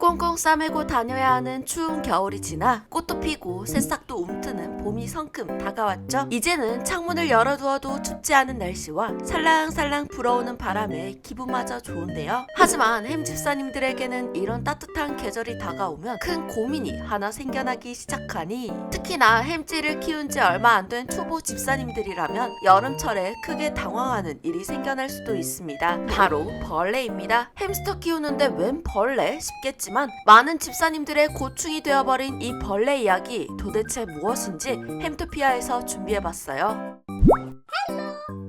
꽁꽁 싸매고 다녀야 하는 추운 겨울이 지나 꽃도 피고 새싹도 움트는 봄이 성큼 다가왔죠. 이제는 창문을 열어두어도 춥지 않은 날씨와 살랑살랑 불어오는 바람에 기분마저 좋은데요. 하지만 햄집사님들에게는 이런 따뜻한 계절이 다가오면 큰 고민이 하나 생겨나기 시작하니, 특히나 햄찌를 키운 지 얼마 안 된 초보 집사님들이라면 여름철에 크게 당황하는 일이 생겨날 수도 있습니다. 바로 벌레입니다. 햄스터 키우는데 웬 벌레? 싶겠지만 많은 집사님들의 고충이 되어버린 이 벌레 이야기, 도대체 무엇인지 햄토피아에서 준비해봤어요.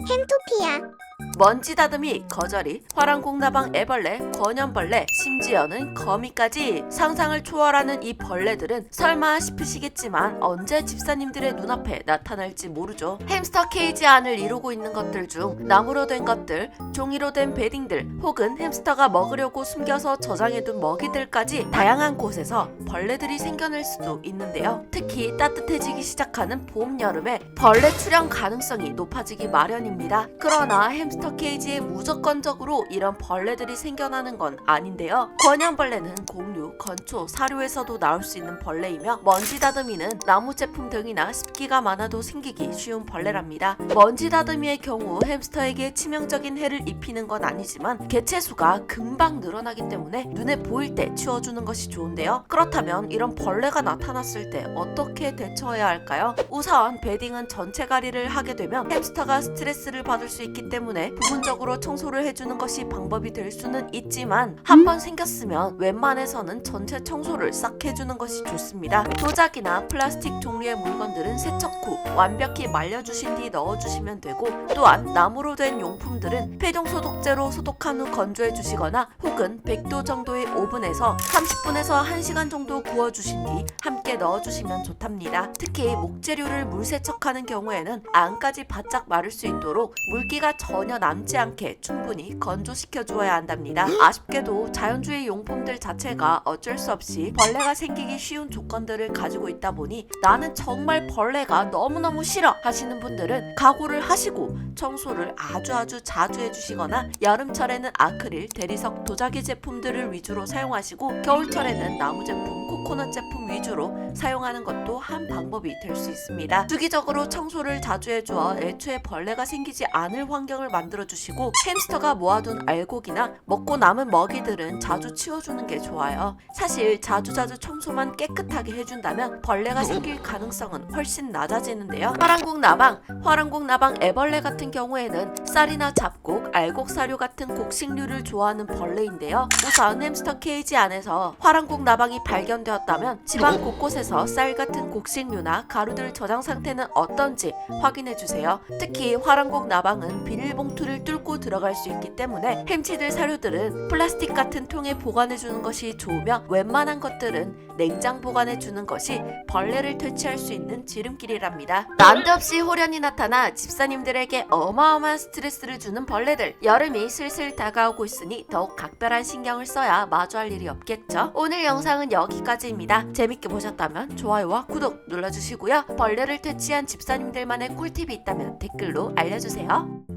햄토피아. 먼지 다듬이, 거저리, 화랑콩나방 애벌레, 권연벌레, 심지어는 거미까지 상상을 초월하는 이 벌레들은 설마 싶으시겠지만 언제 집사님들의 눈앞에 나타날지 모르죠. 햄스터 케이지 안을 이루고 있는 것들 중 나무로 된 것들, 종이로 된 베딩들, 혹은 햄스터가 먹으려고 숨겨서 저장해둔 먹이들까지 다양한 곳에서 벌레들이 생겨날 수도 있는데요. 특히 따뜻해지기 시작하는 봄, 여름에 벌레 출현 가능성이 높아지기 마련입니다. 그러나 햄스터 케이지에 무조건적으로 이런 벌레들이 생겨나는 건 아닌데요. 권연벌레는 곡류, 건초, 사료에서도 나올 수 있는 벌레이며, 먼지 다듬이는 나무 제품 등이나 습기가 많아도 생기기 쉬운 벌레랍니다. 먼지 다듬이의 경우 햄스터에게 치명적인 해를 입히는 건 아니지만 개체수가 금방 늘어나기 때문에 눈에 보일 때 치워주는 것이 좋은데요. 그렇다면 이런 벌레가 나타났을 때 어떻게 대처해야 할까요? 우선 베딩은 전체 가리를 하게 되면 햄스터가 스트레스를 받을 수 있기 때문에 부분적으로 청소를 해주는 것이 방법이 될 수는 있지만, 한번 생겼으면 웬만해서는 전체 청소를 싹 해주는 것이 좋습니다. 도자기나 플라스틱 종류의 물건들은 세척 후 완벽히 말려주신 뒤 넣어주시면 되고, 또한 나무로 된 용품들은 폐종소독제로 소독한 후 건조해 주시거나 혹은 100도 정도의 오븐에서 30분에서 1시간 정도 구워주신 뒤 함께 넣어주시면 좋답니다. 특히 목재류를 물세척하는 경우에는 안까지 바짝 마를 수 있도록 물기가 전혀 남지 않게 충분히 건조시켜 주어야 한답니다. 아쉽게도 자연주의 용품들 자체가 어쩔 수 없이 벌레가 생기기 쉬운 조건들을 가지고 있다 보니 나는 정말 벌레가 너무너무 싫어 하시는 분들은 각오를 하시고 청소를 아주 자주 해주시거나, 여름철에는 아크릴, 대리석, 도자기 제품들을 위주로 사용하시고 겨울철에는 나무 제품, 코코넛 제품 위주로 사용하는 것도 한 방법이 될 수 있습니다. 주기적으로 청소를 자주 해주어 애초에 벌레가 생기지 않을 환경을 만들어주시고, 햄스터가 모아둔 알곡이나 먹고 남은 먹이들은 자주 치워주는 게 좋아요. 사실 자주 청소만 깨끗하게 해준다면 벌레가 생길 가능성은 훨씬 낮아지는데요. 화랑콩나방 애벌레 같은 경우에는 쌀이나 잡곡, 알곡 사료 같은 곡식류를 좋아하는 벌레인데요. 우선 햄스터 케이지 안에서 화랑콩나방이 발견되었다면 집안 곳곳에서 쌀 같은 곡식류나 가루들 저장 상태는 어떤지 확인해주세요. 특히 화랑콩나방은 비닐봉투를 뚫고 들어갈 수 있기 때문에 햄치들 사료들은 플라스틱 같은 통에 보관해주는 것이 좋으며, 웬만한 것들은 냉장 보관해주는 것이 벌레를 퇴치할 수 있는 지름길이랍니다. 난데없이 호련히 나타나 집사님들에게 어마어마한 스트레스를 주는 벌레들, 여름이 슬슬 다가오고 있으니 더욱 각별한 신경을 써야 마주할 일이 없겠죠. 오늘 영상은 여기까지입니다. 재밌게 보셨다면 좋아요와 구독 눌러주시고요. 벌레를 퇴치한 집사님들만의 꿀팁이 있다면 댓글로 알려주세요.